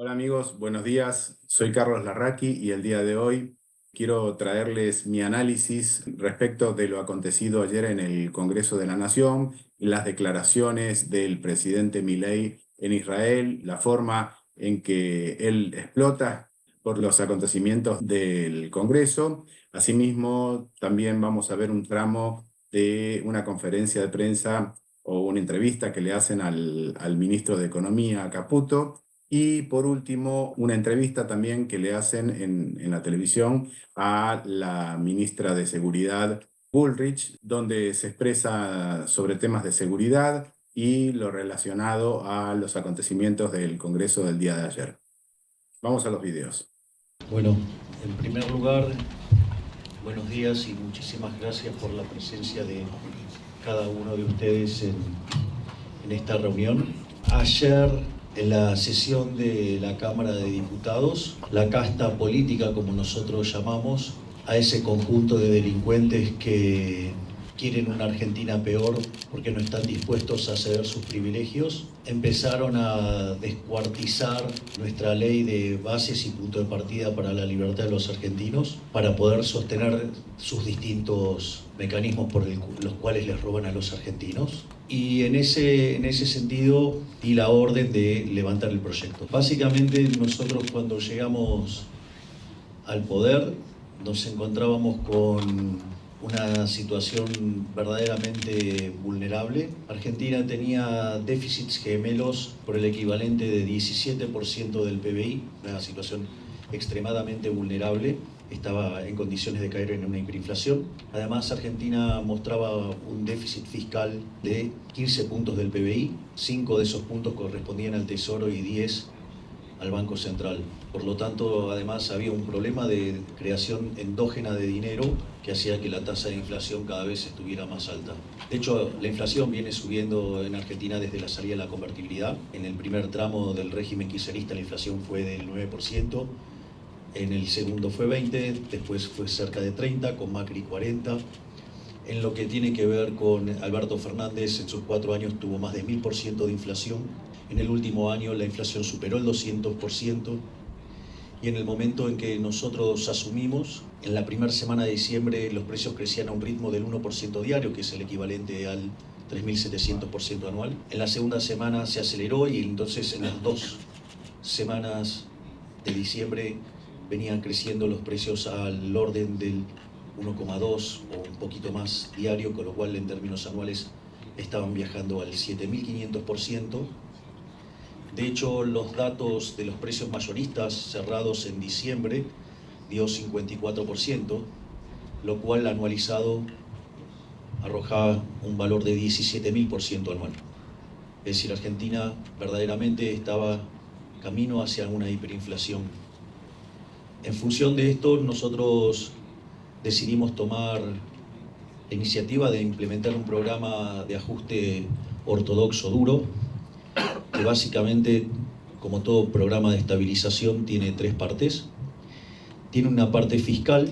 Hola amigos, buenos días. Soy Carlos Larraqui y el día de hoy quiero traerles mi análisis respecto de lo acontecido ayer en el Congreso de la Nación y las declaraciones del presidente Milei en Israel, la forma en que él explota por los acontecimientos del Congreso. Asimismo, también vamos a ver un tramo de una conferencia de prensa o una entrevista que le hacen al ministro de Economía, Caputo. Y por último, una entrevista también que le hacen en la televisión a la ministra de Seguridad, Bullrich, donde se expresa sobre temas de seguridad y lo relacionado a los acontecimientos del Congreso del día de ayer. Vamos a los videos. Bueno, en primer lugar, buenos días y muchísimas gracias por la presencia de cada uno de ustedes en esta reunión. Ayer, en la sesión de la Cámara de Diputados, la casta política, como nosotros llamamos, a ese conjunto de delincuentes que quieren una Argentina peor porque no están dispuestos a ceder sus privilegios, empezaron a descuartizar nuestra ley de bases y punto de partida para la libertad de los argentinos, para poder sostener sus distintos mecanismos por los cuales les roban a los argentinos. Y en ese sentido di la orden de levantar el proyecto. Básicamente nosotros cuando llegamos al poder nos encontrábamos con una situación verdaderamente vulnerable. Argentina tenía déficits gemelos por el equivalente de 17% del PBI, una situación extremadamente vulnerable. Estaba en condiciones de caer en una hiperinflación. Además, Argentina mostraba un déficit fiscal de 15 puntos del PBI. 5 de esos puntos correspondían al Tesoro y 10 al Banco Central. Por lo tanto, además había un problema de creación endógena de dinero que hacía que la tasa de inflación cada vez estuviera más alta. De hecho, la inflación viene subiendo en Argentina desde la salida de la convertibilidad. En el primer tramo del régimen kirchnerista la inflación fue del 9%, en el segundo fue 20%, después fue cerca de 30%, con Macri 40%. En lo que tiene que ver con Alberto Fernández, en sus 4 años tuvo más de 1000% de inflación. En el último año la inflación superó el 200%. Y en el momento en que nosotros asumimos, en la primera semana de diciembre los precios crecían a un ritmo del 1% diario, que es el equivalente al 3.700% anual. En la segunda semana se aceleró y entonces en las 2 semanas de diciembre venían creciendo los precios al orden del 1,2 o un poquito más diario, con lo cual en términos anuales estaban viajando al 7.500%. De hecho, los datos de los precios mayoristas cerrados en diciembre dio 54%, lo cual anualizado arrojaba un valor de 17.000% anual. Es decir, Argentina verdaderamente estaba camino hacia una hiperinflación. En función de esto, nosotros decidimos tomar la iniciativa de implementar un programa de ajuste ortodoxo duro, que básicamente, como todo programa de estabilización, tiene 3 partes. Tiene una parte fiscal,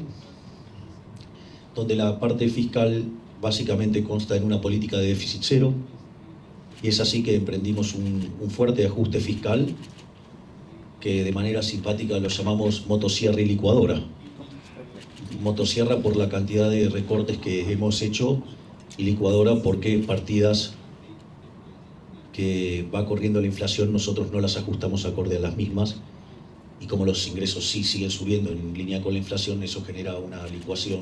donde la parte fiscal básicamente consta en una política de déficit cero, y es así que emprendimos un fuerte ajuste fiscal, que de manera simpática lo llamamos motosierra y licuadora. Motosierra por la cantidad de recortes que hemos hecho, y licuadora porque partidas que va corriendo la inflación nosotros no las ajustamos acorde a las mismas, y como los ingresos sí siguen subiendo en línea con la inflación, eso genera una licuación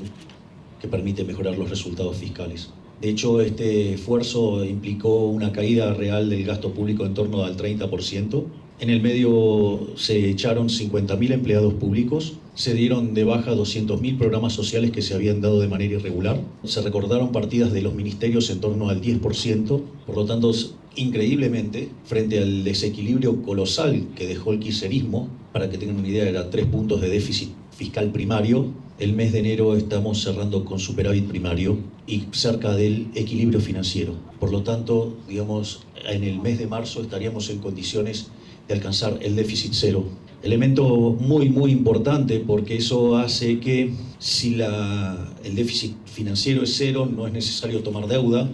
que permite mejorar los resultados fiscales. De hecho, este esfuerzo implicó una caída real del gasto público en torno al 30%. En el medio se echaron 50.000 empleados públicos, se dieron de baja 200.000 programas sociales que se habían dado de manera irregular, se recortaron partidas de los ministerios en torno al 10%, por lo tanto, increíblemente, frente al desequilibrio colosal que dejó el kirchnerismo, para que tengan una idea, era 3 puntos de déficit fiscal primario, el mes de enero estamos cerrando con superávit primario y cerca del equilibrio financiero. Por lo tanto, digamos, en el mes de marzo estaríamos en condiciones de alcanzar el déficit cero. Elemento muy importante, porque eso hace que si el déficit financiero es cero, no es necesario tomar deuda,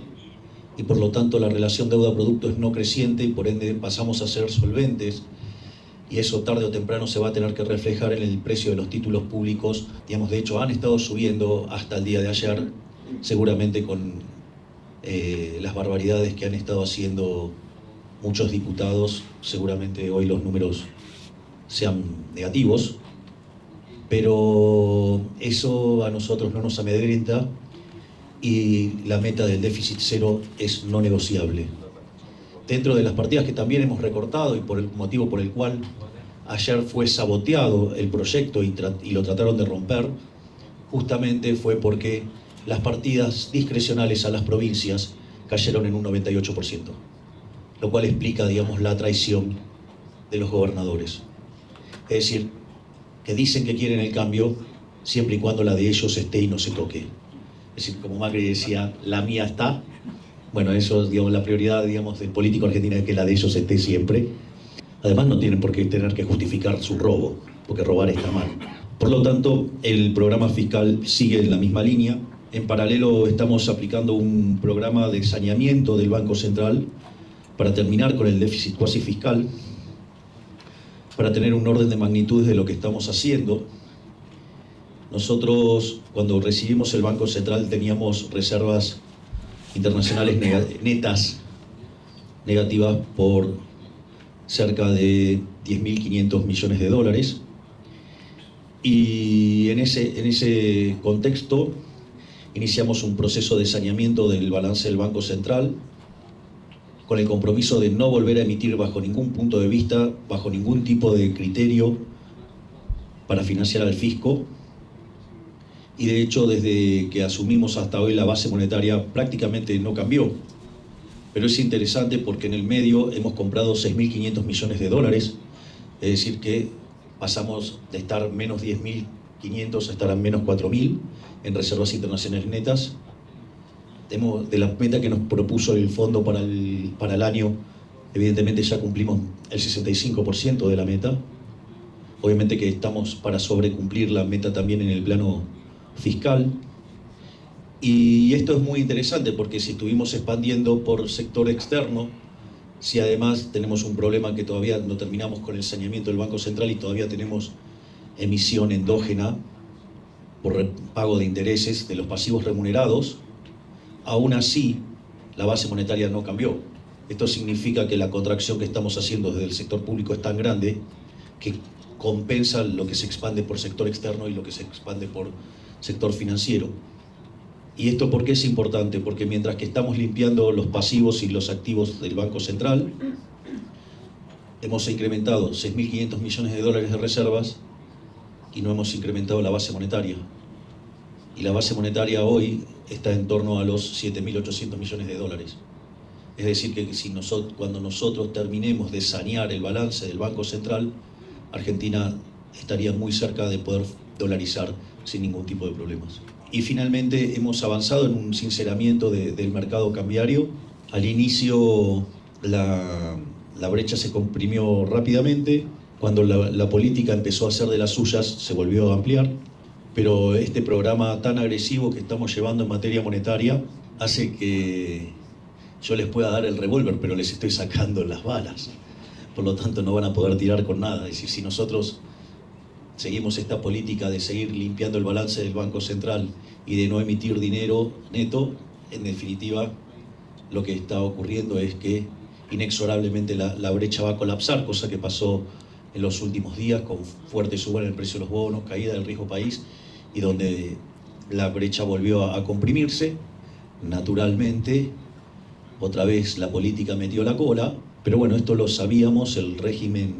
y por lo tanto la relación deuda-producto es no creciente y por ende pasamos a ser solventes. y eso tarde o temprano se va a tener que reflejar en el precio de los títulos públicos. Digamos, de hecho, han estado subiendo hasta el día de ayer, seguramente con las barbaridades que han estado haciendo muchos diputados. Seguramente hoy los números sean negativos, pero eso a nosotros no nos amedrenta y la meta del déficit cero es no negociable. Dentro de las partidas que también hemos recortado y por el motivo por el cual ayer fue saboteado el proyecto y lo trataron de romper, justamente fue porque las partidas discrecionales a las provincias cayeron en un 98%, lo cual explica, digamos, la traición de los gobernadores. Es decir, que dicen que quieren el cambio siempre y cuando la de ellos esté y no se toque. Es decir, como Macri decía, la mía está. Bueno, eso, digamos, la prioridad, digamos, del político argentino es que la de ellos esté siempre. Además, no tienen por qué tener que justificar su robo, porque robar está mal. Por lo tanto, el programa fiscal sigue en la misma línea. En paralelo, estamos aplicando un programa de saneamiento del Banco Central para terminar con el déficit cuasi fiscal, para tener un orden de magnitudes de lo que estamos haciendo. Nosotros, cuando recibimos el Banco Central, teníamos reservas internacionales netas negativas por cerca de 10.500 millones de dólares. Y en ese contexto iniciamos un proceso de saneamiento del balance del Banco Central con el compromiso de no volver a emitir bajo ningún punto de vista, bajo ningún tipo de criterio para financiar al fisco. Y de hecho, desde que asumimos hasta hoy, la base monetaria prácticamente no cambió. Pero es interesante porque en el medio hemos comprado 6.500 millones de dólares, es decir que pasamos de estar menos 10.500 a estar a menos 4.000 en reservas internacionales netas. De la meta que nos propuso el fondo para el año, evidentemente ya cumplimos el 65% de la meta. Obviamente que estamos para sobrecumplir la meta también en el plano fiscal. Y esto es muy interesante porque si estuvimos expandiendo por sector externo, si además tenemos un problema que todavía no terminamos con el saneamiento del Banco Central y todavía tenemos emisión endógena por pago de intereses de los pasivos remunerados, aún así la base monetaria no cambió. Esto significa que la contracción que estamos haciendo desde el sector público es tan grande que compensa lo que se expande por sector externo y lo que se expande por sector financiero. ¿Y esto por qué es importante? Porque mientras que estamos limpiando los pasivos y los activos del Banco Central, hemos incrementado 6.500 millones de dólares de reservas y no hemos incrementado la base monetaria. Y la base monetaria hoy está en torno a los 7.800 millones de dólares. Es decir, que cuando nosotros terminemos de sanear el balance del Banco Central, Argentina estaría muy cerca de poder dolarizar sin ningún tipo de problemas. Y finalmente hemos avanzado en un sinceramiento del mercado cambiario. Al inicio la brecha se comprimió rápidamente. Cuando la política empezó a hacer de las suyas, se volvió a ampliar. Pero este programa tan agresivo que estamos llevando en materia monetaria hace que yo les pueda dar el revólver, pero les estoy sacando las balas. Por lo tanto, no van a poder tirar con nada. Es decir, si nosotros seguimos esta política de seguir limpiando el balance del Banco Central y de no emitir dinero neto, en definitiva, lo que está ocurriendo es que inexorablemente la brecha va a colapsar, cosa que pasó en los últimos días con fuerte suba en el precio de los bonos, caída del riesgo país, y donde la brecha volvió a comprimirse. Naturalmente, otra vez la política metió la cola, pero bueno, esto lo sabíamos, el régimen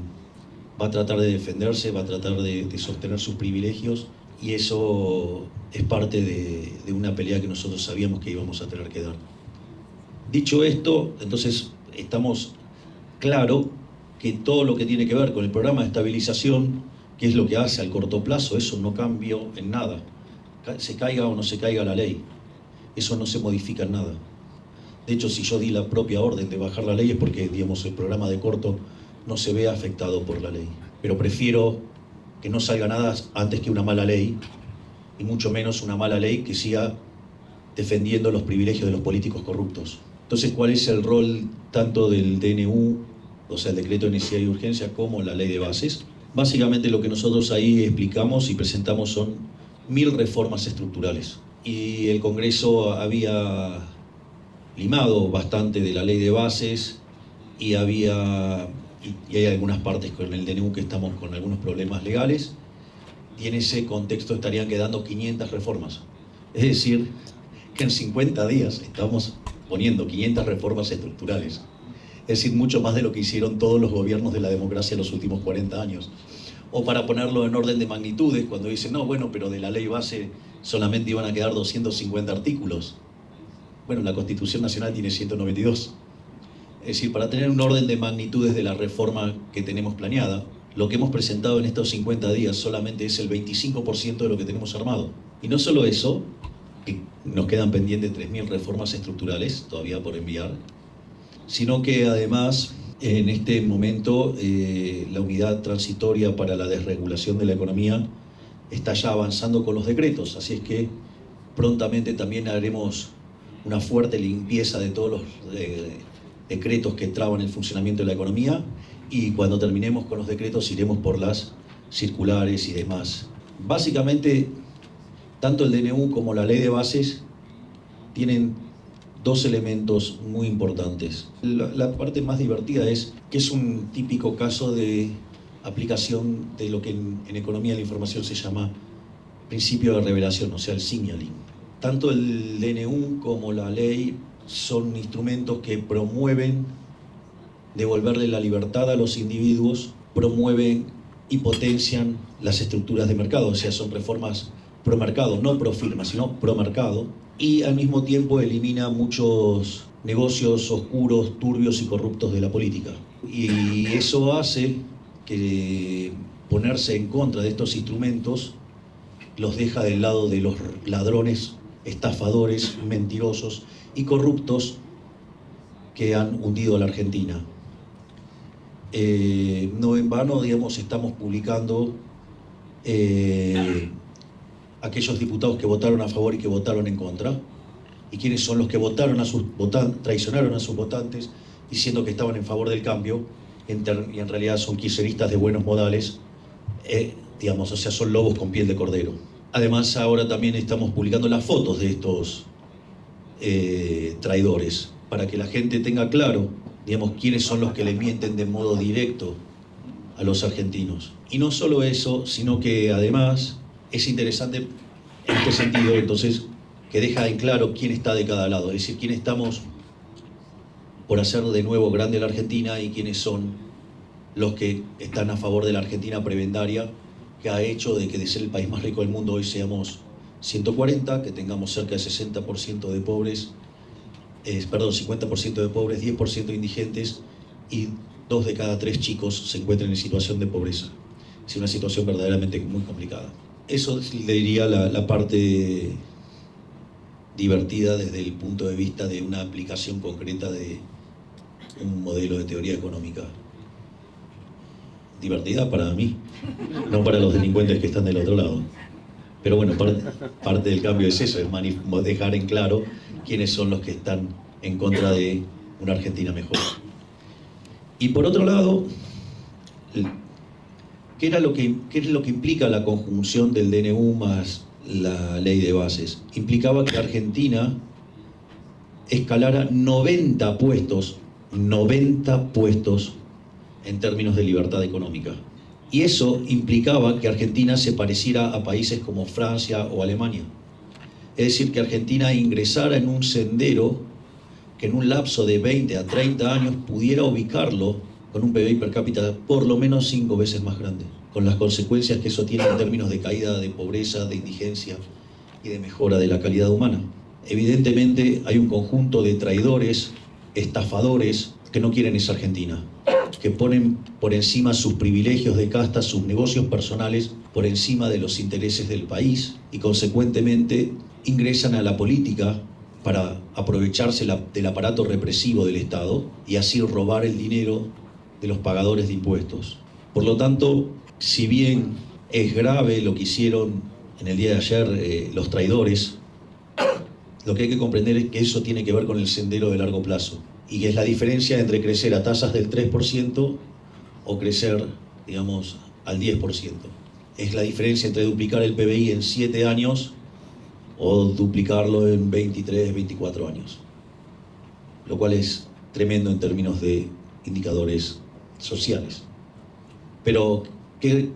va a tratar de defenderse, va a tratar de sostener sus privilegios, y eso es parte de una pelea que nosotros sabíamos que íbamos a tener que dar. Dicho esto, entonces estamos claro que todo lo que tiene que ver con el programa de estabilización, que es lo que hace al corto plazo, eso no cambió en nada. Se caiga o no se caiga la ley, eso no se modifica en nada. De hecho, si yo di la propia orden de bajar la ley es porque, digamos, el programa de corto no se ve afectado por la ley. Pero prefiero que no salga nada antes que una mala ley, y mucho menos una mala ley que siga defendiendo los privilegios de los políticos corruptos. Entonces, ¿cuál es el rol tanto del DNU o sea, el decreto de necesidad y urgencia, como la ley de bases. Básicamente lo que nosotros ahí explicamos y presentamos son 1000 reformas estructurales. Y el Congreso había limado bastante de la ley de bases y hay algunas partes con el DNU que estamos con algunos problemas legales, y en ese contexto estarían quedando 500 reformas. Es decir, que en 50 días estamos poniendo 500 reformas estructurales. Es decir, mucho más de lo que hicieron todos los gobiernos de la democracia en los últimos 40 años. O para ponerlo en orden de magnitudes, cuando dicen, no, bueno, pero de la ley base solamente iban a quedar 250 artículos. Bueno, la Constitución Nacional tiene 192. Es decir, para tener un orden de magnitudes de la reforma que tenemos planeada, lo que hemos presentado en estos 50 días solamente es el 25% de lo que tenemos armado. Y no solo eso, que nos quedan pendientes 3000 reformas estructurales todavía por enviar, sino que además en este momento la unidad transitoria para la desregulación de la economía está ya avanzando con los decretos, así es que prontamente también haremos una fuerte limpieza de todos los decretos que traban el funcionamiento de la economía, y cuando terminemos con los decretos iremos por las circulares y demás. Básicamente, tanto el DNU como la ley de bases tienen dos elementos muy importantes. La parte más divertida es que es un típico caso de aplicación de lo que en economía de la información se llama principio de revelación, o sea, el signaling. Tanto el DNU como la ley son instrumentos que promueven devolverle la libertad a los individuos, promueven y potencian las estructuras de mercado, o sea, son reformas pro mercado, no pro firma, sino pro mercado, y al mismo tiempo elimina muchos negocios oscuros, turbios y corruptos de la política. Y eso hace que ponerse en contra de estos instrumentos los deja del lado de los ladrones, estafadores, mentirosos y corruptos que han hundido a la Argentina. No en vano, digamos, estamos publicando aquellos diputados que votaron a favor y que votaron en contra, y quiénes son los que traicionaron a sus votantes diciendo que estaban en favor del cambio, y en realidad son kirchneristas de buenos modales, digamos, o sea, son lobos con piel de cordero. Además, ahora también estamos publicando las fotos de estos traidores, para que la gente tenga claro, digamos, quiénes son los que le mienten de modo directo a los argentinos. Y no solo eso, sino que además es interesante en este sentido, entonces, que deja en claro quién está de cada lado, es decir, quién estamos por hacer de nuevo grande la Argentina y quiénes son los que están a favor de la Argentina prebendaria, que ha hecho de que de ser el país más rico del mundo hoy seamos 140, que tengamos cerca del 60% de pobres, 50% de pobres, 10% de indigentes, y 2 de cada 3 chicos se encuentran en situación de pobreza. Es una situación verdaderamente muy complicada. Eso le diría la parte divertida desde el punto de vista de una aplicación concreta de un modelo de teoría económica. Divertida para mí, no para los delincuentes que están del otro lado. Pero bueno, parte del cambio es eso, es dejar en claro quiénes son los que están en contra de una Argentina mejor. Y por otro lado, ¿qué es lo que implica la conjunción del DNU más la ley de bases? Implicaba que Argentina escalara 90 puestos en términos de libertad económica. Y eso implicaba que Argentina se pareciera a países como Francia o Alemania. Es decir, que Argentina ingresara en un sendero que en un lapso de 20 a 30 años pudiera ubicarlo con un PBI per cápita por lo menos 5 veces más grande, con las consecuencias que eso tiene en términos de caída de pobreza, de indigencia y de mejora de la calidad humana. Evidentemente hay un conjunto de traidores, estafadores, que no quieren esa Argentina, que ponen por encima sus privilegios de casta, sus negocios personales, por encima de los intereses del país, y consecuentemente ingresan a la política para aprovecharse del aparato represivo del Estado y así robar el dinero de los pagadores de impuestos. Por lo tanto, si bien es grave lo que hicieron en el día de ayer los traidores, lo que hay que comprender es que eso tiene que ver con el sendero de largo plazo. Y es la diferencia entre crecer a tasas del 3% o crecer, digamos, al 10%. Es la diferencia entre duplicar el PBI en 7 años o duplicarlo en 23, 24 años. Lo cual es tremendo en términos de indicadores sociales. Pero qué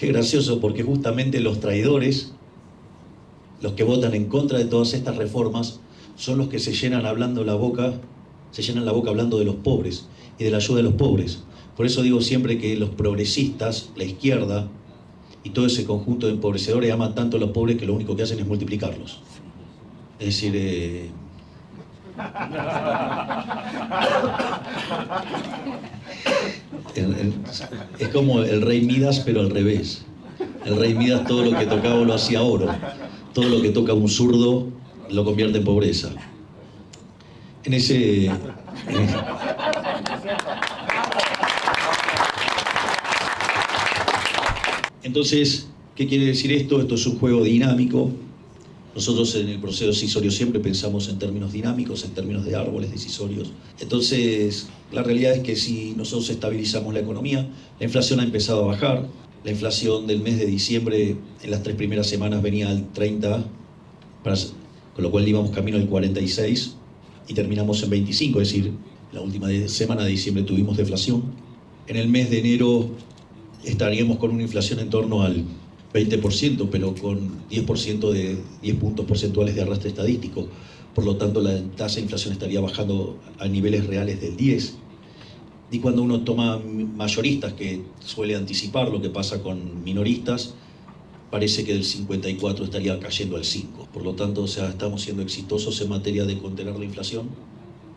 gracioso, porque justamente los traidores, los que votan en contra de todas estas reformas, son los que se llenan la boca hablando de los pobres y de la ayuda de los pobres. Por eso digo siempre que los progresistas, la izquierda y todo ese conjunto de empobrecedores aman tanto a los pobres que lo único que hacen es multiplicarlos. Es decir, es como el rey Midas, pero al revés. El rey Midas todo lo que tocaba lo hacía oro. Todo lo que toca un zurdo lo convierte en pobreza. Entonces, ¿qué quiere decir esto? Esto es un juego dinámico. Nosotros en el proceso decisorio siempre pensamos en términos dinámicos, en términos de árboles decisorios. Entonces, la realidad es que si nosotros estabilizamos la economía, la inflación ha empezado a bajar. La inflación del mes de diciembre, en las 3 primeras semanas, venía al 30, con lo cual íbamos camino al 46 y terminamos en 25, es decir, la última semana de diciembre tuvimos deflación. En el mes de enero estaríamos con una inflación en torno al 20%, pero con 10% de 10 puntos porcentuales de arrastre estadístico. Por lo tanto, la tasa de inflación estaría bajando a niveles reales del 10%. Y cuando uno toma mayoristas, que suele anticipar lo que pasa con minoristas, parece que del 54 estaría cayendo al 5. Por lo tanto, estamos siendo exitosos en materia de contener la inflación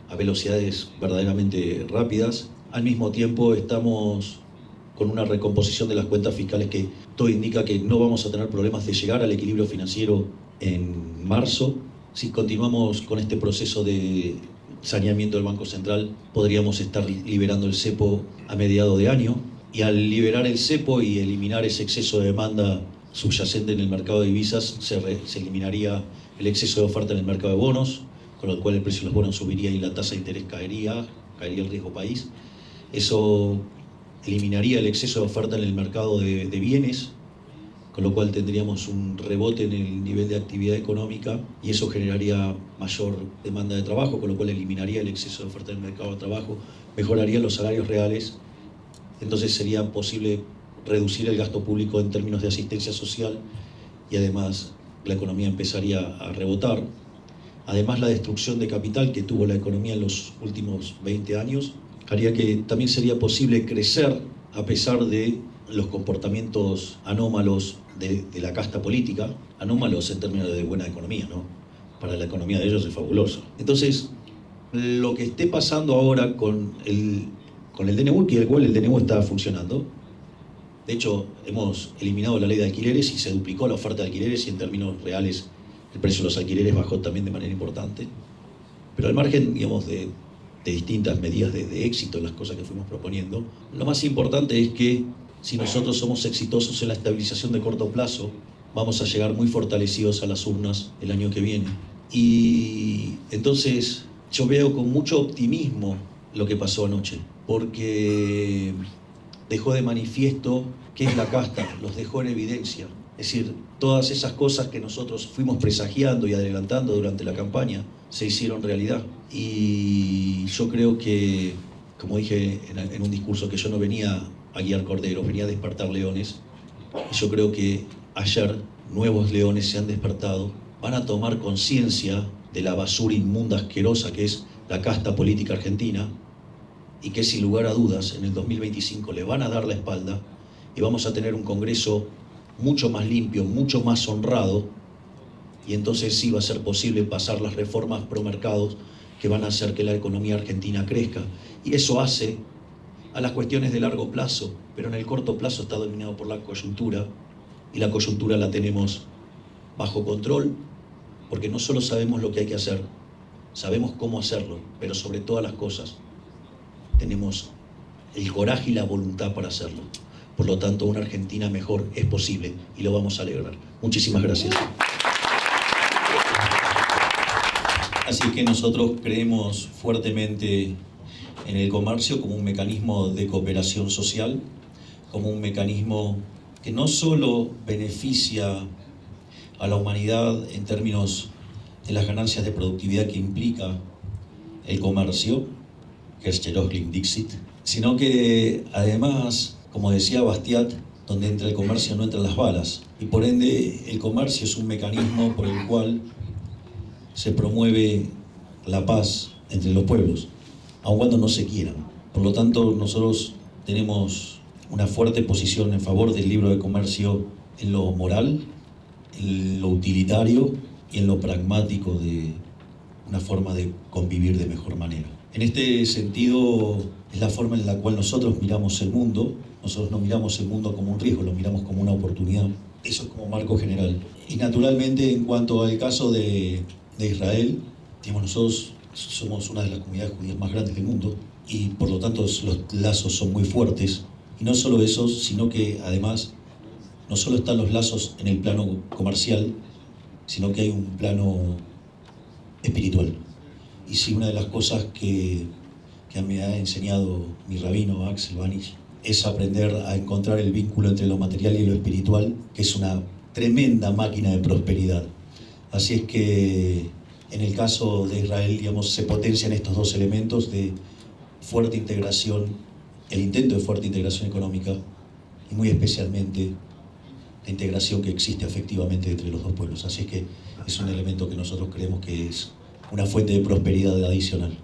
a velocidades verdaderamente rápidas. Al mismo tiempo, estamos con una recomposición de las cuentas fiscales que todo indica que no vamos a tener problemas de llegar al equilibrio financiero en marzo. Si continuamos con este proceso de saneamiento del Banco Central, podríamos estar liberando el cepo a mediados de año, y al liberar el cepo y eliminar ese exceso de demanda subyacente en el mercado de divisas, se eliminaría el exceso de oferta en el mercado de bonos, con lo cual el precio de los bonos subiría y la tasa de interés caería el riesgo país. Eso eliminaría el exceso de oferta en el mercado de bienes, con lo cual tendríamos un rebote en el nivel de actividad económica y eso generaría mayor demanda de trabajo, con lo cual eliminaría el exceso de oferta en el mercado de trabajo, mejoraría los salarios reales, entonces sería posible reducir el gasto público en términos de asistencia social y además la economía empezaría a rebotar. Además, la destrucción de capital que tuvo la economía en los últimos 20 años haría que también sería posible crecer a pesar de los comportamientos anómalos de la casta política, anómalos en términos de buena economía, ¿no? Para la economía de ellos es fabuloso. Entonces, lo que esté pasando ahora con el DNU, que el DNU está funcionando, de hecho, hemos eliminado la ley de alquileres y se duplicó la oferta de alquileres y en términos reales el precio de los alquileres bajó también de manera importante. Pero al margen, digamos, de distintas medidas de éxito en las cosas que fuimos proponiendo, lo más importante es que si nosotros somos exitosos en la estabilización de corto plazo, vamos a llegar muy fortalecidos a las urnas el año que viene. Y entonces yo veo con mucho optimismo lo que pasó anoche, porque dejó de manifiesto qué es la casta, los dejó en evidencia. Es decir, todas esas cosas que nosotros fuimos presagiando y adelantando durante la campaña se hicieron realidad. Y yo creo que, como dije en un discurso, que yo no venía a guiar corderos, venía a despertar leones. Y yo creo que ayer nuevos leones se han despertado, van a tomar conciencia de la basura inmunda, asquerosa que es la casta política argentina, y que sin lugar a dudas en el 2025 le van a dar la espalda y vamos a tener un Congreso mucho más limpio, mucho más honrado, y entonces sí va a ser posible pasar las reformas pro mercados que van a hacer que la economía argentina crezca. Y eso hace a las cuestiones de largo plazo, pero en el corto plazo está dominado por la coyuntura, y la coyuntura la tenemos bajo control, porque no solo sabemos lo que hay que hacer, sabemos cómo hacerlo, pero sobre todas las cosas tenemos el coraje y la voluntad para hacerlo. Por lo tanto, una Argentina mejor es posible y lo vamos a lograr. Muchísimas gracias. Así que nosotros creemos fuertemente en el comercio como un mecanismo de cooperación social, como un mecanismo que no solo beneficia a la humanidad en términos de las ganancias de productividad que implica el comercio, Herstellochling Dixit, sino que además, como decía Bastiat, donde entra el comercio no entran las balas, y por ende el comercio es un mecanismo por el cual se promueve la paz entre los pueblos, aun cuando no se quieran. Por lo tanto, nosotros tenemos una fuerte posición en favor del libro de comercio en lo moral, en lo utilitario y en lo pragmático de una forma de convivir de mejor manera. En este sentido, es la forma en la cual nosotros miramos el mundo. Nosotros no miramos el mundo como un riesgo, lo miramos como una oportunidad. Eso es como marco general. Y naturalmente, en cuanto al caso de Israel, digamos, nosotros somos una de las comunidades judías más grandes del mundo y por lo tanto los lazos son muy fuertes. Y no solo eso, sino que además no solo están los lazos en el plano comercial, sino que hay un plano espiritual. Y sí, una de las cosas que me ha enseñado mi rabino Axel Banich es aprender a encontrar el vínculo entre lo material y lo espiritual, que es una tremenda máquina de prosperidad. Así es que en el caso de Israel, digamos, se potencian estos dos elementos de fuerte integración, el intento de fuerte integración económica y muy especialmente la integración que existe afectivamente entre los dos pueblos. Así es que es un elemento que nosotros creemos que es una fuente de prosperidad adicional.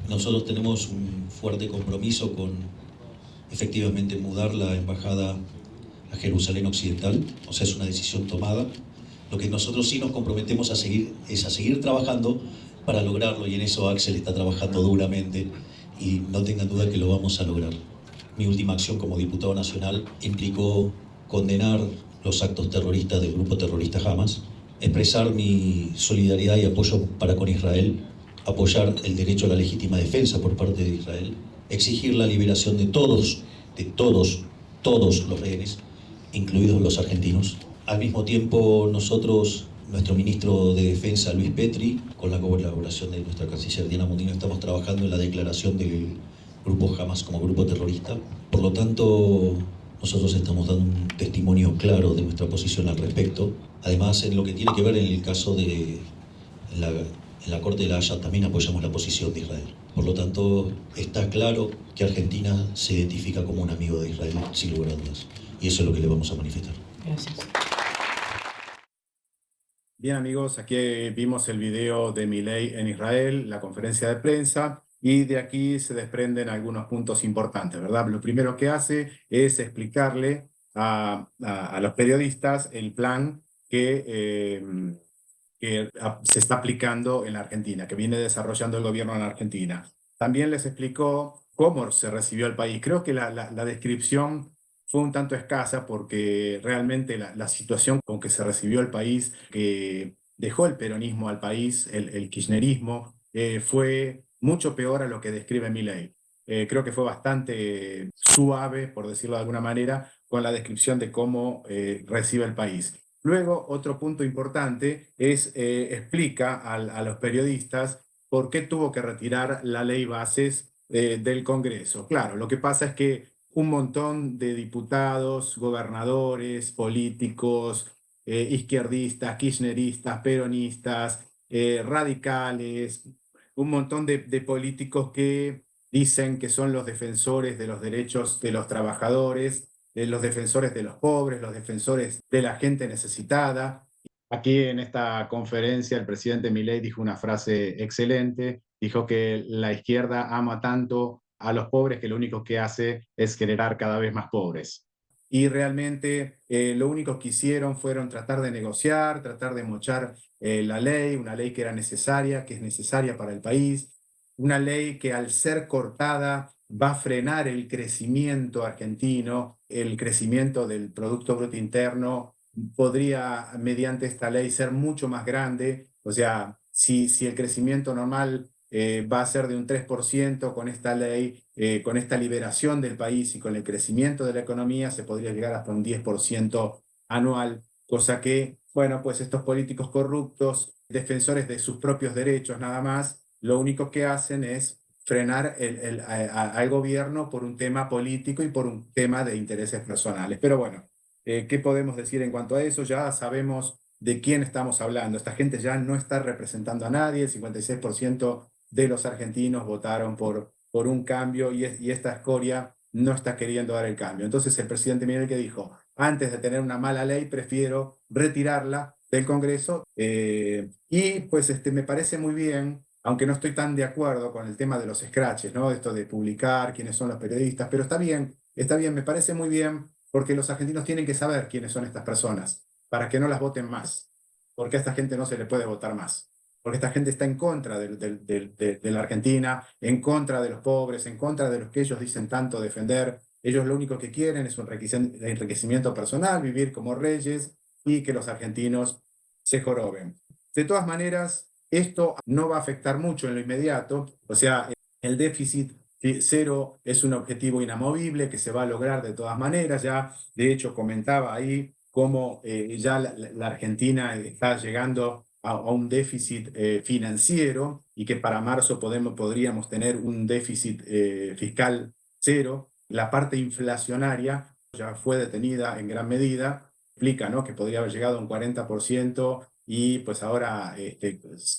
Nosotros tenemos un fuerte compromiso con efectivamente mudar la embajada a Jerusalén Occidental, o sea, es una decisión tomada. Lo que nosotros sí nos comprometemos a seguir es a seguir trabajando para lograrlo, y en eso Axel está trabajando duramente y no tengan duda que lo vamos a lograr. Mi última acción como diputado nacional implicó condenar los actos terroristas del grupo terrorista Hamas, expresar mi solidaridad y apoyo para con Israel, apoyar el derecho a la legítima defensa por parte de Israel, exigir la liberación de todos los rehenes, incluidos los argentinos. Al mismo tiempo, nosotros, nuestro ministro de Defensa, Luis Petri, con la colaboración de nuestra canciller Diana Mondino, estamos trabajando en la declaración del grupo Hamas como grupo terrorista. Por lo tanto, nosotros estamos dando un testimonio claro de nuestra posición al respecto. Además, en lo que tiene que ver en el caso de en la Corte de la Haya, también apoyamos la posición de Israel. Por lo tanto, está claro que Argentina se identifica como un amigo de Israel, sin lugar a dudas. Y eso es lo que le vamos a manifestar. Gracias. Bien, amigos, aquí vimos el video de Milei en Israel, la conferencia de prensa, y de aquí se desprenden algunos puntos importantes, ¿verdad? Lo primero que hace es explicarle a los periodistas el plan que se está aplicando en la Argentina, que viene desarrollando el gobierno en la Argentina. También les explicó cómo se recibió el país. Creo que la descripción fue un tanto escasa porque realmente la situación con que se recibió el país, que dejó el peronismo al país, el kirchnerismo, fue mucho peor a lo que describe Milei. Creo que fue bastante suave, por decirlo de alguna manera, con la descripción de cómo recibe el país. Luego, otro punto importante es explica a los periodistas por qué tuvo que retirar la ley bases del Congreso. Claro, lo que pasa es que un montón de diputados, gobernadores, políticos, izquierdistas, kirchneristas, peronistas, radicales, un montón de políticos que dicen que son los defensores de los derechos de los trabajadores, los defensores de los pobres, los defensores de la gente necesitada. Aquí en esta conferencia el presidente Milei dijo una frase excelente, dijo que la izquierda ama tanto a los pobres que lo único que hace es generar cada vez más pobres. Y realmente lo único que hicieron fueron tratar de negociar, tratar de mochar la ley, una ley que era necesaria, que es necesaria para el país, una ley que al ser cortada va a frenar el crecimiento argentino, el crecimiento del Producto Bruto Interno podría, mediante esta ley, ser mucho más grande. O sea, si el crecimiento normal va a ser de un 3%, con esta ley, con esta liberación del país y con el crecimiento de la economía, se podría llegar hasta un 10% anual, cosa que bueno, pues estos políticos corruptos, defensores de sus propios derechos nada más, lo único que hacen es frenar al gobierno por un tema político y por un tema de intereses personales. Pero bueno, ¿qué podemos decir en cuanto a eso? Ya sabemos de quién estamos hablando. Esta gente ya no está representando a nadie. El 56% de los argentinos votaron por un cambio y esta escoria no está queriendo dar el cambio. Entonces el presidente Milei que dijo, antes de tener una mala ley, prefiero retirarla del Congreso. Y pues me parece muy bien, aunque no estoy tan de acuerdo con el tema de los scratches, ¿no? Esto de publicar quiénes son los periodistas, pero está bien, me parece muy bien, porque los argentinos tienen que saber quiénes son estas personas, para que no las voten más, porque a esta gente no se le puede votar más, porque esta gente está en contra de la Argentina, en contra de los pobres, en contra de los que ellos dicen tanto defender. Ellos lo único que quieren es un enriquecimiento personal, vivir como reyes y que los argentinos se joroben. De todas maneras, esto no va a afectar mucho en lo inmediato, o sea, el déficit cero es un objetivo inamovible que se va a lograr de todas maneras. Ya, de hecho, comentaba ahí cómo ya la Argentina está llegando a un déficit financiero y que para marzo podríamos tener un déficit fiscal cero. La parte inflacionaria ya fue detenida en gran medida, explica, ¿no?, que podría haber llegado a un 40% y pues ahora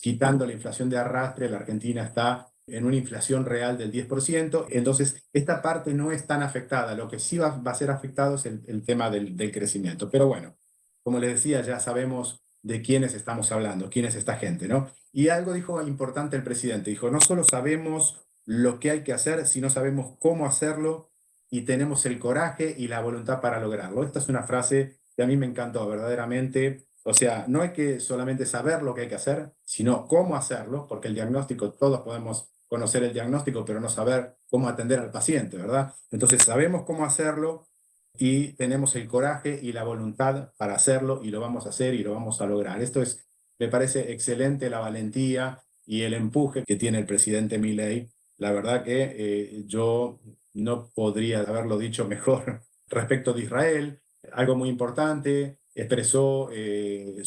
quitando la inflación de arrastre, la Argentina está en una inflación real del 10%, entonces esta parte no es tan afectada, lo que sí va a ser afectado es el tema del crecimiento. Pero bueno, como les decía, ya sabemos de quiénes estamos hablando, quién es esta gente, ¿no? Y algo dijo importante el presidente, dijo, no solo sabemos lo que hay que hacer, sino sabemos cómo hacerlo y tenemos el coraje y la voluntad para lograrlo. Esta es una frase que a mí me encantó verdaderamente. O sea, no hay que solamente saber lo que hay que hacer, sino cómo hacerlo, porque el diagnóstico, todos podemos conocer el diagnóstico, pero no saber cómo atender al paciente, ¿verdad? Entonces sabemos cómo hacerlo y tenemos el coraje y la voluntad para hacerlo y lo vamos a hacer y lo vamos a lograr. Me parece excelente la valentía y el empuje que tiene el presidente Milei. La verdad que yo no podría haberlo dicho mejor respecto de Israel. Algo muy importante, expresó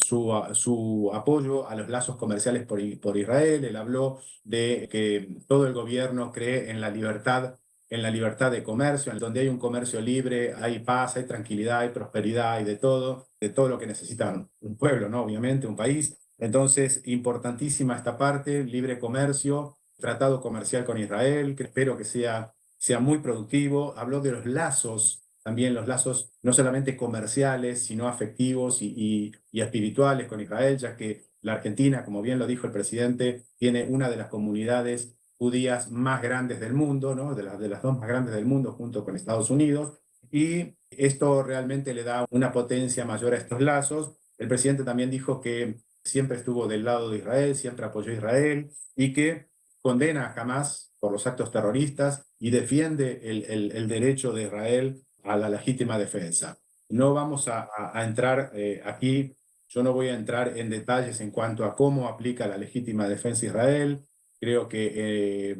su apoyo a los lazos comerciales por Israel. Él habló de que todo el gobierno cree en la libertad de comercio, en donde hay un comercio libre, hay paz, hay tranquilidad, hay prosperidad, hay de todo lo que necesita un pueblo, ¿no? Obviamente, un país. Entonces, importantísima esta parte, libre comercio, tratado comercial con Israel, que espero que sea muy productivo. Habló de los lazos, también los lazos no solamente comerciales, sino afectivos y espirituales con Israel, ya que la Argentina, como bien lo dijo el presidente, tiene una de las comunidades judías más grandes del mundo, ¿no? De las dos más grandes del mundo, junto con Estados Unidos, y esto realmente le da una potencia mayor a estos lazos. El presidente también dijo que siempre estuvo del lado de Israel, siempre apoyó a Israel y que condena a Hamas por los actos terroristas y defiende el derecho de Israel a la legítima defensa. No vamos a entrar aquí, yo no voy a entrar en detalles en cuanto a cómo aplica la legítima defensa Israel. Creo que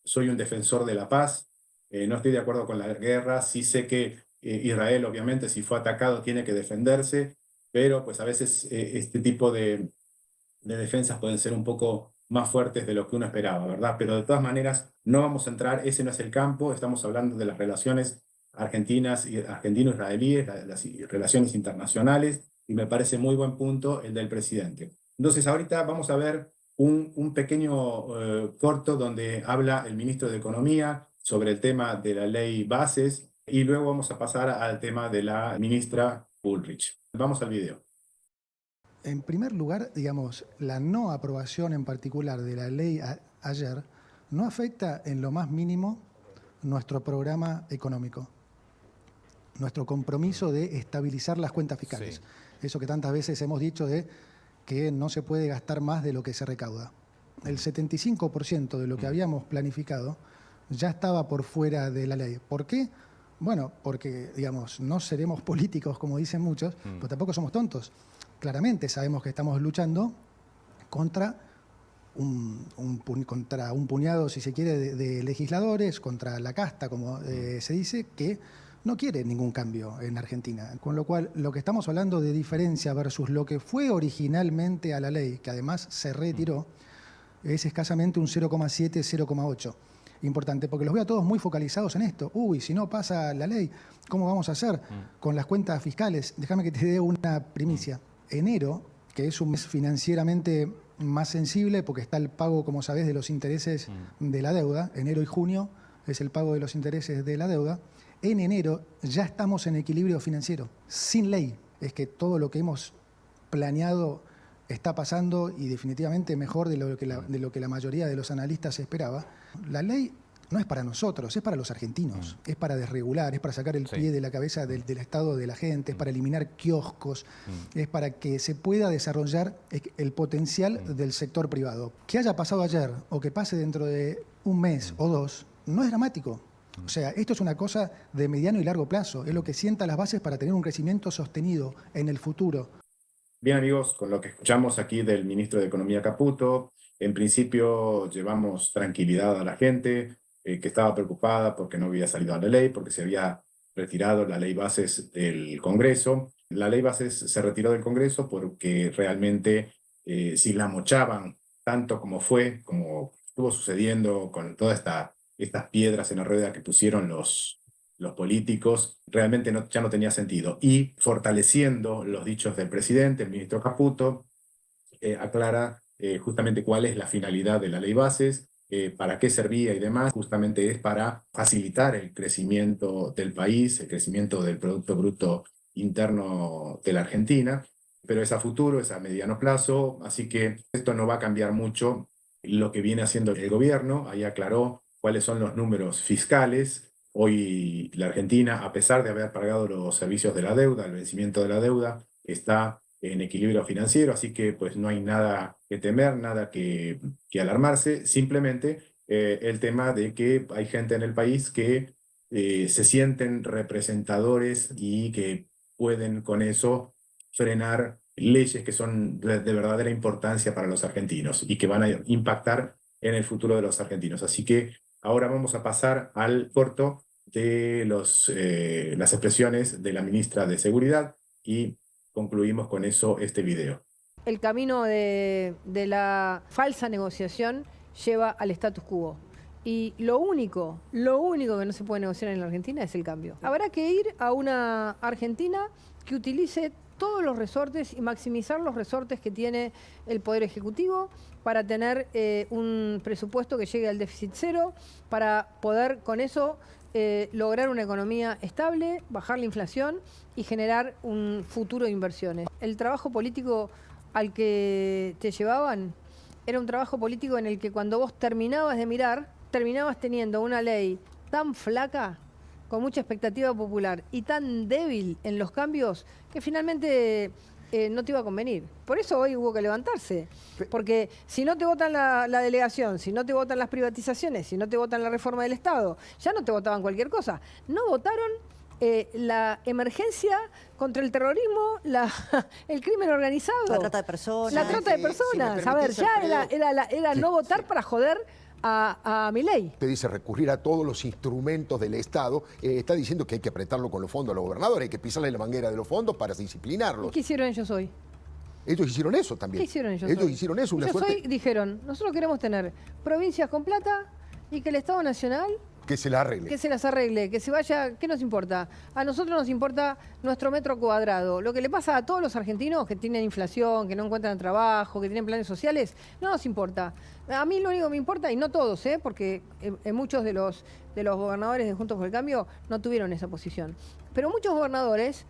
soy un defensor de la paz, no estoy de acuerdo con la guerra, sí sé que Israel obviamente si fue atacado tiene que defenderse, pero pues a veces este tipo de defensas pueden ser un poco más fuertes de lo que uno esperaba, ¿verdad? Pero de todas maneras no vamos a entrar, ese no es el campo, estamos hablando de las relaciones argentino-israelíes, las relaciones internacionales, y me parece muy buen punto el del presidente. Entonces ahorita vamos a ver un pequeño corto donde habla el ministro de Economía sobre el tema de la ley bases y luego vamos a pasar al tema de la ministra Bullrich. Vamos al video. En primer lugar, digamos, la no aprobación en particular de la ley ayer no afecta en lo más mínimo nuestro programa económico, nuestro compromiso de estabilizar las cuentas fiscales. Sí. Eso que tantas veces hemos dicho de que no se puede gastar más de lo que se recauda. El 75% de lo que habíamos planificado ya estaba por fuera de la ley. ¿Por qué? Bueno, porque, digamos, no seremos políticos, como dicen muchos, pero tampoco somos tontos. Claramente sabemos que estamos luchando contra un puñado, si se quiere, de legisladores, contra la casta, como se dice, que no quiere ningún cambio en Argentina. Con lo cual, lo que estamos hablando de diferencia versus lo que fue originalmente a la ley, que además se retiró, es escasamente un 0,7, 0,8. Importante, porque los veo a todos muy focalizados en esto. Uy, si no pasa la ley, ¿cómo vamos a hacer con las cuentas fiscales? Déjame que te dé una primicia. Enero, que es un mes financieramente más sensible, porque está el pago, como sabés, de los intereses de la deuda. Enero y junio es el pago de los intereses de la deuda. En enero ya estamos en equilibrio financiero, sin ley. Es que todo lo que hemos planeado está pasando y definitivamente mejor de lo que la mayoría de los analistas esperaba. La ley no es para nosotros, es para los argentinos. Es para desregular, es para sacar el pie de la cabeza del estado de la gente, es para eliminar kioscos, es para que se pueda desarrollar el potencial del sector privado. Que haya pasado ayer o que pase dentro de un mes o dos, no es dramático. O sea, esto es una cosa de mediano y largo plazo, es lo que sienta las bases para tener un crecimiento sostenido en el futuro. Bien, amigos, con lo que escuchamos aquí del ministro de Economía Caputo, en principio llevamos tranquilidad a la gente que estaba preocupada porque no había salido a la ley, porque se había retirado la ley bases del Congreso. La ley bases se retiró del Congreso porque realmente si la mochaban tanto como estuvo sucediendo con todas estas piedras en la rueda que pusieron los políticos, realmente ya no tenía sentido. Y fortaleciendo los dichos del presidente, el ministro Caputo, aclara justamente cuál es la finalidad de la ley bases, para qué servía y demás. Justamente es para facilitar el crecimiento del país, el crecimiento del Producto Bruto Interno de la Argentina, pero es a futuro, es a mediano plazo, así que esto no va a cambiar mucho lo que viene haciendo el gobierno. Ahí aclaró cuáles son los números fiscales. Hoy la Argentina, a pesar de haber pagado los servicios de la deuda, el vencimiento de la deuda, está en equilibrio financiero, así que pues no hay nada que temer, nada que alarmarse, simplemente el tema de que hay gente en el país que se sienten representadores y que pueden con eso frenar leyes que son de verdadera importancia para los argentinos y que van a impactar en el futuro de los argentinos. Así que ahora vamos a pasar al corto de las expresiones de la ministra de Seguridad y concluimos con eso este video. El camino de la falsa negociación lleva al status quo. Y lo único que no se puede negociar en la Argentina es el cambio. Habrá que ir a una Argentina que utilice todos los resortes y maximizar los resortes que tiene el Poder Ejecutivo para tener un presupuesto que llegue al déficit cero, para poder con eso lograr una economía estable, bajar la inflación y generar un futuro de inversiones. El trabajo político al que te llevaban era un trabajo político en el que cuando vos terminabas de mirar, terminabas teniendo una ley tan flaca, con mucha expectativa popular y tan débil en los cambios que finalmente no te iba a convenir. Por eso hoy hubo que levantarse. Porque si no te votan la delegación, si no te votan las privatizaciones, si no te votan la reforma del Estado, ya no te votaban cualquier cosa. No votaron la emergencia contra el terrorismo, el crimen organizado. La trata de personas. La trata de personas. A ver, ya era no votar para joder a Milei. Te dice recurrir a todos los instrumentos del Estado. Está diciendo que hay que apretarlo con los fondos a los gobernadores, hay que pisarle la manguera de los fondos para disciplinarlos. ¿Qué hicieron ellos hoy? Ellos hicieron eso también. ¿Qué hicieron ellos Ellos hoy? hicieron eso, una Ellos suerte. hoy dijeron, nosotros queremos tener provincias con plata y que el Estado Nacional Que se la arregle. que se las arregle, que se vaya, ¿qué nos importa? A nosotros nos importa nuestro metro cuadrado. Lo que le pasa a todos los argentinos que tienen inflación, que no encuentran trabajo, que tienen planes sociales, no nos importa. A mí lo único que me importa, y no todos, porque muchos de los gobernadores de Juntos por el Cambio no tuvieron esa posición, pero muchos gobernadores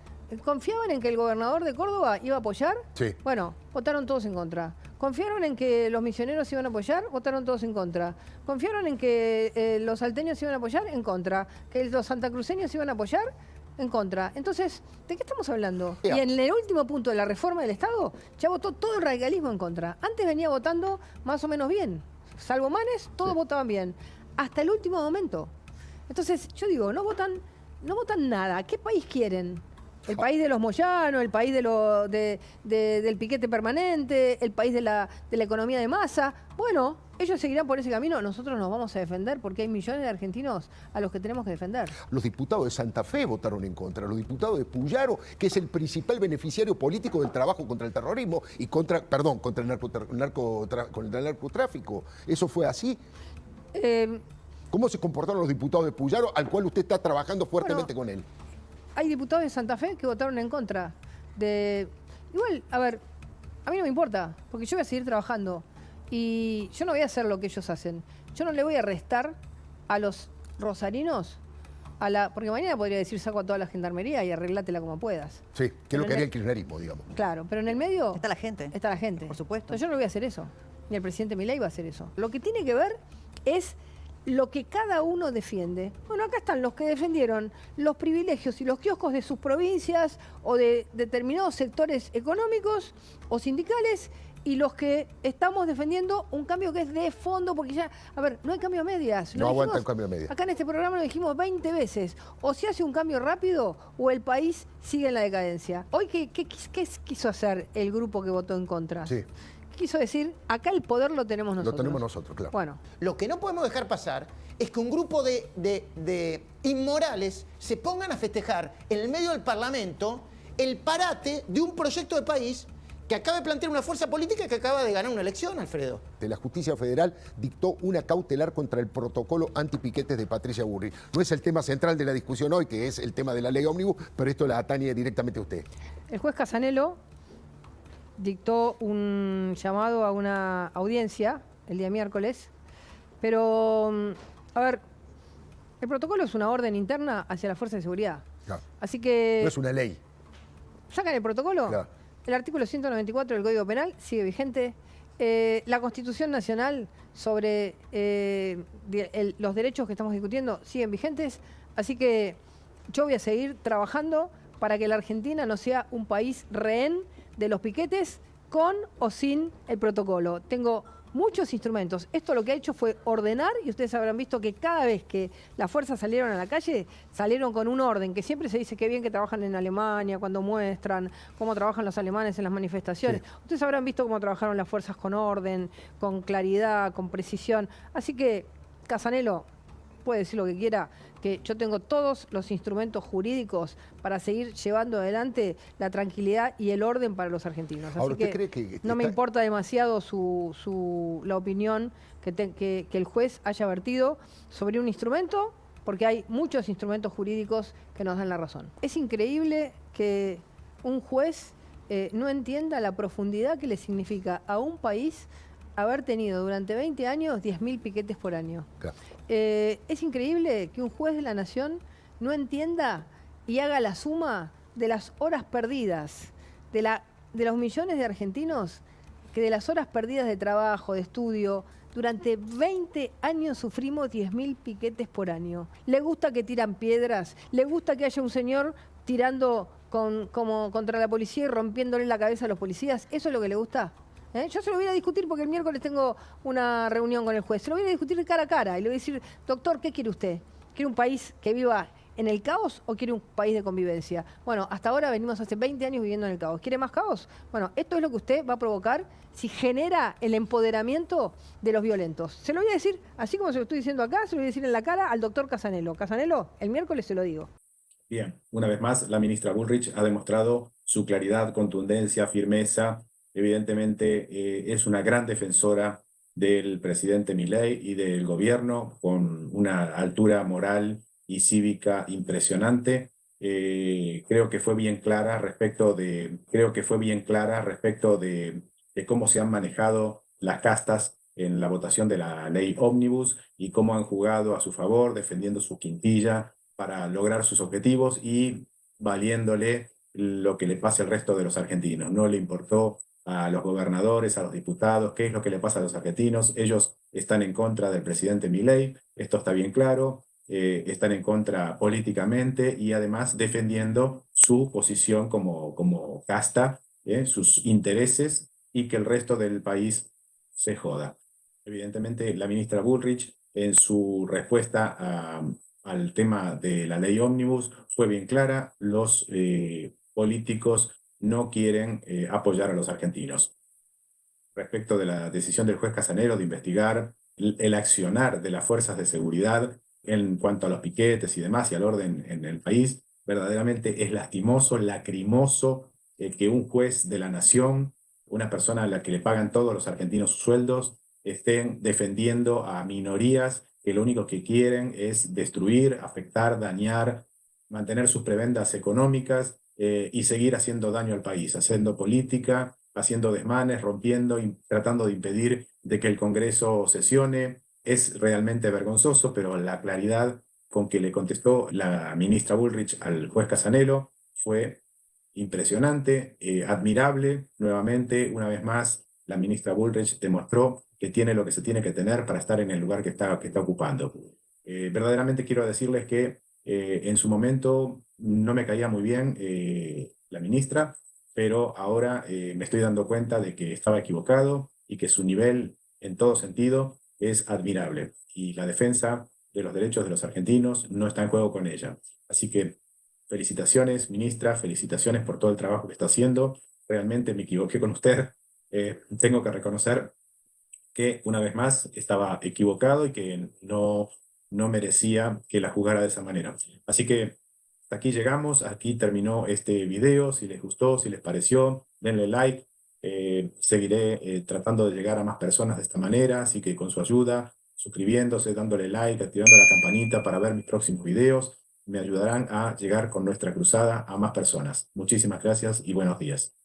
confiaban en que el gobernador de Córdoba iba a apoyar. Sí. Bueno, votaron todos en contra. ¿Confiaron en que los misioneros iban a apoyar? Votaron todos en contra. ¿Confiaron en que los salteños iban a apoyar? En contra. ¿Que los santacruceños iban a apoyar? En contra. Entonces, ¿de qué estamos hablando? Yeah. Y en el último punto de la reforma del Estado, ya votó todo el radicalismo en contra. Antes venía votando más o menos bien. Salvo Manes, todos votaban bien. Hasta el último momento. Entonces, yo digo, no votan nada. ¿Qué país quieren? El país de los Moyanos, el país del piquete permanente, el país de la economía de masa. Bueno, ellos seguirán por ese camino, nosotros nos vamos a defender porque hay millones de argentinos a los que tenemos que defender. Los diputados de Santa Fe votaron en contra, los diputados de Puyaro, que es el principal beneficiario político del trabajo contra el terrorismo y contra el narcotráfico. ¿Eso fue así? ¿Cómo se comportaron los diputados de Puyaro, al cual usted está trabajando fuertemente con él? Hay diputados de Santa Fe que votaron en contra de... Igual, a ver, a mí no me importa, porque yo voy a seguir trabajando y yo no voy a hacer lo que ellos hacen. Yo no le voy a restar a los rosarinos porque mañana podría decir saco a toda la gendarmería y arreglátela como puedas. Sí, que es lo que haría el kirchnerismo, digamos. Claro, pero en el medio... Está la gente. Está la gente. Por supuesto. Entonces yo no voy a hacer eso. Ni el presidente Milei va a hacer eso. Lo que tiene que ver es lo que cada uno defiende. Bueno, acá están los que defendieron los privilegios y los kioscos de sus provincias o de determinados sectores económicos o sindicales y los que estamos defendiendo un cambio que es de fondo, porque ya, a ver, no hay cambio a medias. No aguanta el cambio a medias. Acá en este programa lo dijimos 20 veces. O se hace un cambio rápido o el país sigue en la decadencia. Hoy, ¿qué quiso hacer el grupo que votó en contra? Sí. Quiso decir, acá el poder lo tenemos nosotros. Lo tenemos nosotros, claro. Bueno. Lo que no podemos dejar pasar es que un grupo de inmorales se pongan a festejar en el medio del Parlamento el parate de un proyecto de país que acaba de plantear una fuerza política que acaba de ganar una elección, Alfredo. La Justicia Federal dictó una cautelar contra el protocolo antipiquetes de Patricia Bullrich. No es el tema central de la discusión hoy, que es el tema de la ley ómnibus, pero esto la atañe directamente a usted. El juez Casanelo dictó un llamado a una audiencia el día miércoles, pero, a ver, el protocolo es una orden interna hacia la fuerza de seguridad. Claro. Así que... No es una ley. ¿Sacan el protocolo? Claro. El artículo 194 del Código Penal sigue vigente. La Constitución Nacional sobre los derechos que estamos discutiendo siguen vigentes. Así que yo voy a seguir trabajando para que la Argentina no sea un país rehén de los piquetes con o sin el protocolo. Tengo muchos instrumentos. Esto lo que ha hecho fue ordenar, y ustedes habrán visto que cada vez que las fuerzas salieron a la calle, salieron con un orden, que siempre se dice que bien que trabajan en Alemania, cuando muestran cómo trabajan los alemanes en las manifestaciones. Sí. Ustedes habrán visto cómo trabajaron las fuerzas con orden, con claridad, con precisión. Así que, Casanelo puede decir lo que quiera, que yo tengo todos los instrumentos jurídicos para seguir llevando adelante la tranquilidad y el orden para los argentinos. Ahora, Así ¿usted cree que no me importa demasiado la opinión que el juez haya vertido sobre un instrumento, porque hay muchos instrumentos jurídicos que nos dan la razón. Es increíble que un juez no entienda la profundidad que le significa a un país haber tenido durante 20 años 10.000 piquetes por año. Claro. Es increíble que un juez de la Nación no entienda y haga la suma de las horas perdidas, de los millones de argentinos que de las horas perdidas de trabajo, de estudio, durante 20 años sufrimos 10.000 piquetes por año. ¿Le gusta que tiran piedras? ¿Le gusta que haya un señor tirando como contra la policía y rompiéndole la cabeza a los policías? ¿Eso es lo que le gusta? Yo se lo voy a discutir porque el miércoles tengo una reunión con el juez. Se lo voy a discutir cara a cara y le voy a decir, doctor, ¿qué quiere usted? ¿Quiere un país que viva en el caos o quiere un país de convivencia? Bueno, hasta ahora venimos hace 20 años viviendo en el caos. ¿Quiere más caos? Bueno, esto es lo que usted va a provocar si genera el empoderamiento de los violentos. Se lo voy a decir, así como se lo estoy diciendo acá, se lo voy a decir en la cara al doctor Casanelo. Casanelo, el miércoles se lo digo. Bien, una vez más, la ministra Bullrich ha demostrado su claridad, contundencia, firmeza. Evidentemente es una gran defensora del presidente Milei y del gobierno, con una altura moral y cívica impresionante. Creo que fue bien clara respecto de cómo se han manejado las castas en la votación de la ley ómnibus y cómo han jugado a su favor, defendiendo su quintilla para lograr sus objetivos y valiéndole lo que le pase al resto de los argentinos. No le importó a los gobernadores, a los diputados, qué es lo que le pasa a los argentinos. Ellos están en contra del presidente Milei, esto está bien claro, están en contra políticamente y además defendiendo su posición como casta, sus intereses y que el resto del país se joda. Evidentemente, la ministra Bullrich, en su respuesta al tema de la ley ómnibus fue bien clara: los políticos no quieren apoyar a los argentinos. Respecto de la decisión del juez Casanero de investigar el accionar de las fuerzas de seguridad en cuanto a los piquetes y demás y al orden en el país, verdaderamente es lastimoso, lacrimoso que un juez de la nación, una persona a la que le pagan todos los argentinos sus sueldos, estén defendiendo a minorías que lo único que quieren es destruir, afectar, dañar, mantener sus prebendas económicas y seguir haciendo daño al país, haciendo política, haciendo desmanes, rompiendo y tratando de impedir de que el Congreso sesione. Es realmente vergonzoso, pero la claridad con que le contestó la ministra Bullrich al juez Casanelo fue impresionante, admirable. Nuevamente, una vez más, la ministra Bullrich demostró que tiene lo que se tiene que tener para estar en el lugar que está ocupando. Verdaderamente quiero decirles que en su momento no me caía muy bien la ministra, pero ahora me estoy dando cuenta de que estaba equivocado y que su nivel en todo sentido es admirable. Y la defensa de los derechos de los argentinos no está en juego con ella. Así que felicitaciones, ministra, felicitaciones por todo el trabajo que está haciendo. Realmente me equivoqué con usted. Tengo que reconocer que una vez más estaba equivocado y que no merecía que la jugara de esa manera. Así que hasta aquí llegamos, aquí terminó este video. Si les gustó, si les pareció, denle like. Seguiré tratando de llegar a más personas de esta manera, así que con su ayuda, suscribiéndose, dándole like, activando la campanita para ver mis próximos videos, me ayudarán a llegar con nuestra cruzada a más personas. Muchísimas gracias y buenos días.